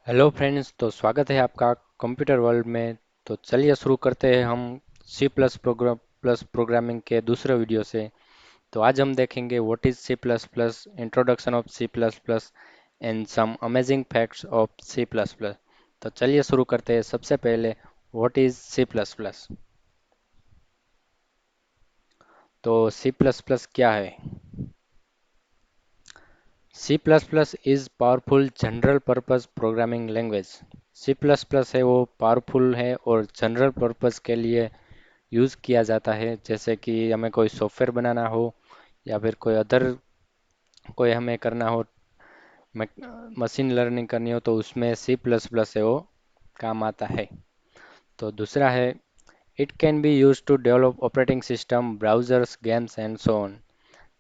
Hello friends, तो स्वागत है आपका कंप्यूटर वर्ल्ड में। तो चलिए शुरू करते हैं हम सी प्लस प्रोग्रामिंग के दूसरे वीडियो से। तो आज हम देखेंगे what is C plus plus, introduction of C plus plus and some amazing facts of C plus plus. तो चलिए शुरू करते हैं। सबसे पहले what is C plus plus. तो सी प्लस प्लस क्या है? C plus plus is powerful general purpose programming language. C plus plus है वो पावरफुल है और जनरल पर्पस के लिए यूज़ किया जाता है। जैसे कि हमें कोई सॉफ्टवेयर बनाना हो या फिर कोई अदर कोई हमें करना हो, मशीन लर्निंग करनी हो, तो उसमें सी प्लस प्लस है वो काम आता है। तो दूसरा है it can be use to develop operating system, browsers, games and so on.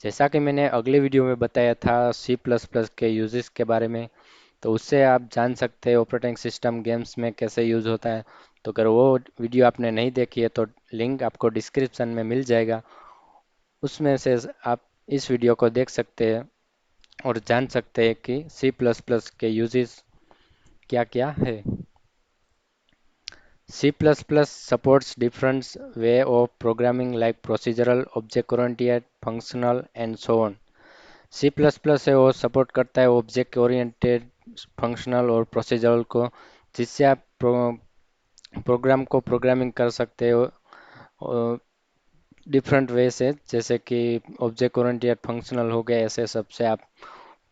जैसा कि मैंने अगले वीडियो में बताया था सी प्लस प्लस के यूजेस के बारे में, तो उससे आप जान सकते हैं ऑपरेटिंग सिस्टम गेम्स में कैसे यूज़ होता है। तो अगर वो वीडियो आपने नहीं देखी है तो लिंक आपको डिस्क्रिप्शन में मिल जाएगा, उसमें से आप इस वीडियो को देख सकते हैं और जान सकते हैं कि सी प्लस प्लस के यूजेस क्या क्या है। C++ supports different way of programming like procedural, object oriented, functional and so on। C++ है वो सपोर्ट करता है ऑब्जेक्ट ओरिएंटेड, फंक्शनल और प्रोसीजरल को, जिससे आप प्रोग्राम को प्रोग्रामिंग कर सकते हो डिफरेंट वे से। जैसे कि ऑब्जेक्ट ओरिएंटेड, फंक्शनल हो गए, ऐसे सब से आप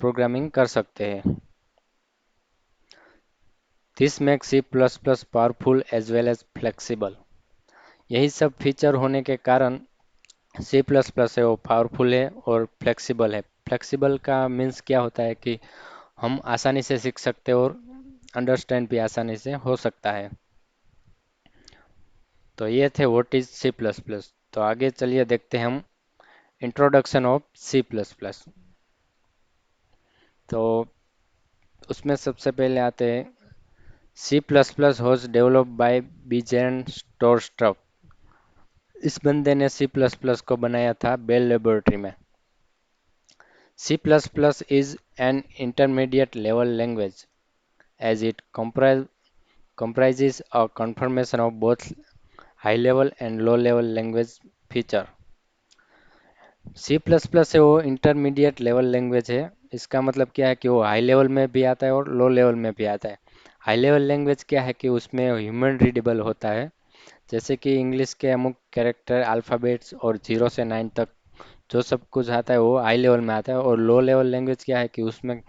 प्रोग्रामिंग कर सकते हैं। This makes C++ powerful as well as flexible. यही सब फीचर होने के कारण सी प्लस प्लस है वो पावरफुल है और फ्लेक्सिबल है। फ्लेक्सिबल का मीन्स क्या होता है कि हम आसानी से सीख सकते हैं और अंडरस्टैंड भी आसानी से हो सकता है। तो ये थे what is C plus plus. तो आगे चलिए देखते हैं हम introduction of C plus plus. तो उसमें सबसे पहले आते हैं C plus plus was developed by Bjarne Stroustrup. इस बंदे ने सी प्लस प्लस को बनाया था बेल लेबोरेटरी में। C++ is an intermediate level language as it comprises a confirmation of both high level and low level language feature। C++ है वो intermediate level language है। इसका मतलब क्या है कि वो हाई लेवल में भी आता है और लो लेवल में भी आता है। हाई लेवल लैंग्वेज क्या है कि उसमें ह्यूमन रीडेबल होता है। जैसे कि इंग्लिश के अमुक कैरेक्टर, अल्फ़ाबेट्स और 0 से 9 तक जो सब कुछ आता है वो हाई लेवल में आता है। और लो लेवल लैंग्वेज क्या है कि उसमें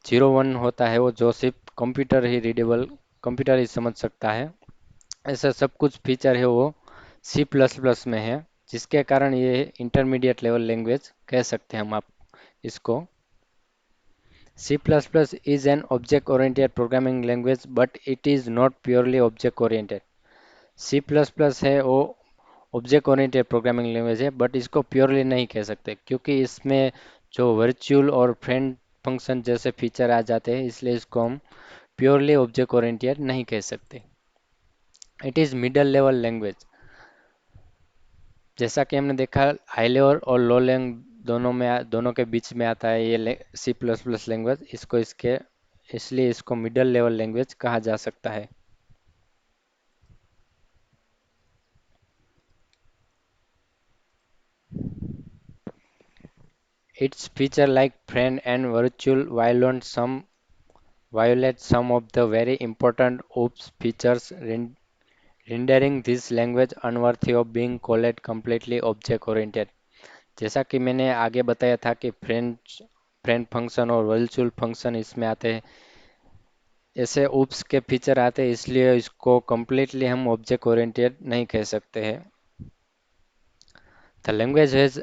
0 1 होता है, वो जो सिर्फ कंप्यूटर ही समझ सकता है। ऐसा सब कुछ फीचर है वो सी प्लस प्लस में है, जिसके कारण ये इंटरमीडिएट लेवल लैंग्वेज कह सकते हैं हम आप इसको। C plus plus is an object oriented programming language but it is not purely object oriented. C plus plus है वो ऑब्जेक्ट ओरिएंटेड प्रोग्रामिंग लैंग्वेज है, बट इसको प्योरली नहीं कह सकते क्योंकि इसमें जो वर्चुअल और फ्रेंड फंक्शन जैसे फीचर आ जाते हैं, इसलिए इसको हम प्योरली ऑब्जेक्ट ओरिएंटेड नहीं कह सकते। It is middle level language. जैसा कि हमने देखा हाई लेवल और लो लेवल दोनों के बीच में आता है ये सी प्लस प्लस लैंग्वेज। इसलिए इसको मिडल लेवल लैंग्वेज कहा जा सकता है। Its feature like friend and virtual violate some of the very important OOPS features, rendering this language unworthy of being called completely object oriented। जैसा कि मैंने आगे बताया था कि फ्रेंड फंक्शन और वर्चुअल फंक्शन इसमें आते हैं, ऐसे ऊप्स के फीचर आते हैं, इसलिए इसको completely हम ऑब्जेक्ट ओरिएंटेड नहीं कह सकते हैं। The language has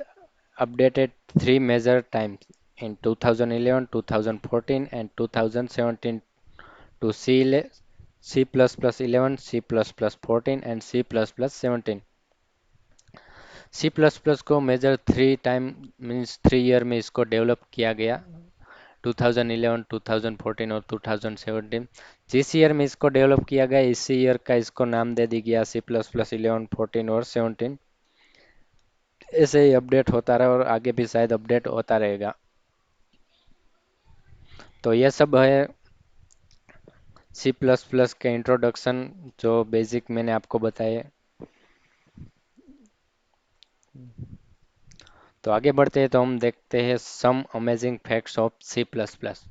updated three major times in 2011, 2014 and 2017 to C++11, C++14 and C++17। C++ को मेजर 3 टाइम मीन्स 3 ईयर में इसको डेवलप किया गया, 2011, 2014 और 2017। जिस ईयर में इसको डेवलप किया गया इसी ईयर का इसको नाम दे दी गया C++11, 14 और 17। ऐसे ही अपडेट होता रहा और आगे भी शायद अपडेट होता रहेगा। तो ये सब है सी प्लस प्लस के इंट्रोडक्शन जो बेसिक मैंने आपको बताए। तो आगे बढ़ते हैं तो हम देखते हैं some amazing facts of C plus plus.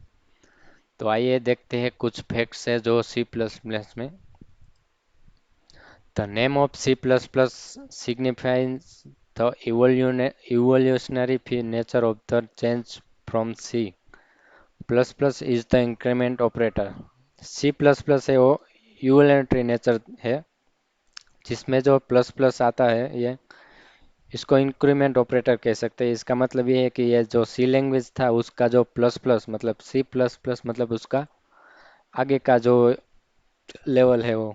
तो आइए देखते हैं कुछ फैक्ट्स है जो सी प्लस प्लस में। The name of C plus plus signifies the evolutionary nature of the change from C plus plus is the increment operator. C plus plus है वो यूलैंटरी नेचर है, जिसमें जो प्लस प्लस आता है ये इसको इंक्रीमेंट ऑपरेटर कह सकते हैं। इसका मतलब ये है कि ये जो सी लैंग्वेज था उसका जो प्लस प्लस मतलब सी प्लस प्लस मतलब उसका आगे का जो लेवल है वो।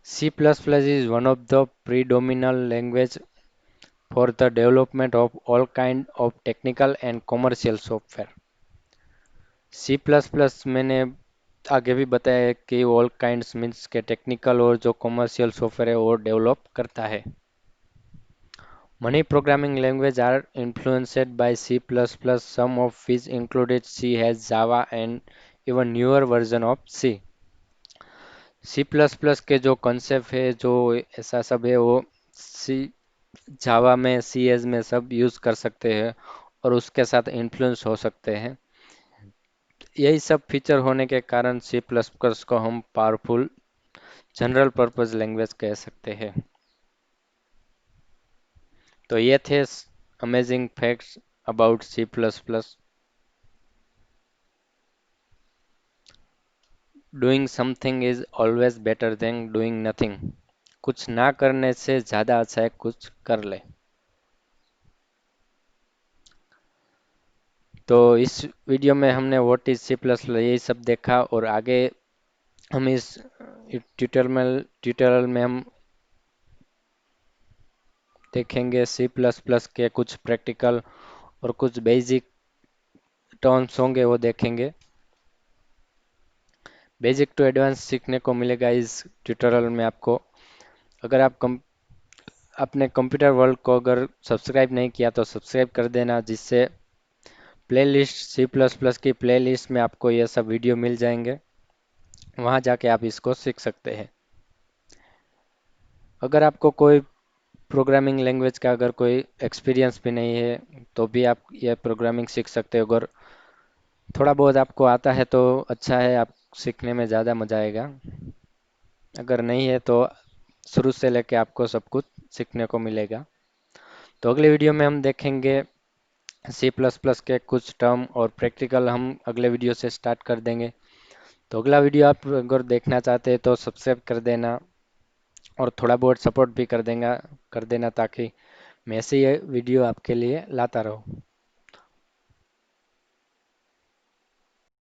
C++ is one of the predominant language for the development of all kind of technical and commercial software। C++ मैंने आगे भी बताया है कि ऑल काइंड्स मीन्स के टेक्निकल और जो कॉमर्शियल सॉफ्टवेयर है वो डेवलप करता है। Many programming languages are influenced by C++, some of which included C has Java and even newer version of C। C plus plus के जो कॉन्सेप्ट है जो ऐसा सब है वो सी जावा में सी एस में सब यूज़ कर सकते हैं और उसके साथ इन्फ्लुएंस हो सकते हैं। यही सब फीचर होने के कारण सी प्लस प्लस को हम पावरफुल जनरल पर्पस लैंग्वेज कह सकते हैं। तो ये थे amazing facts about C plus plus. Doing something is always better than doing nothing. कुछ ना करने से ज़्यादा अच्छा है कुछ कर ले। तो इस वीडियो में हमने व्हाट इज सी प्लस यही सब देखा और आगे हम इस ट्यूटोरियल में हम देखेंगे सी प्लस प्लस के कुछ प्रैक्टिकल और कुछ बेसिक टर्म्स होंगे वो देखेंगे। बेसिक टू एडवांस सीखने को मिलेगा इस ट्यूटोरियल में आपको। अगर आप अपने कंप्यूटर वर्ल्ड को अगर सब्सक्राइब नहीं किया तो सब्सक्राइब कर देना, जिससे प्लेलिस्ट सी प्लस प्लस की प्लेलिस्ट में आपको ये सब वीडियो मिल जाएंगे, वहाँ जाके आप इसको सीख सकते हैं। अगर आपको कोई प्रोग्रामिंग लैंग्वेज का अगर कोई एक्सपीरियंस भी नहीं है तो भी आप ये प्रोग्रामिंग सीख सकते हो। अगर थोड़ा बहुत आपको आता है तो अच्छा है, आप सीखने में ज़्यादा मज़ा आएगा। अगर नहीं है तो शुरू से लेके आपको सब कुछ सीखने को मिलेगा। तो अगले वीडियो में हम देखेंगे सी प्लस प्लस के कुछ टर्म और प्रैक्टिकल हम अगले वीडियो से स्टार्ट कर देंगे। तो अगला वीडियो आप अगर देखना चाहते हैं तो सब्सक्राइब कर देना और थोड़ा बहुत सपोर्ट भी कर देना ताकि मैं ऐसे ही वीडियो आपके लिए लाता रहूँ।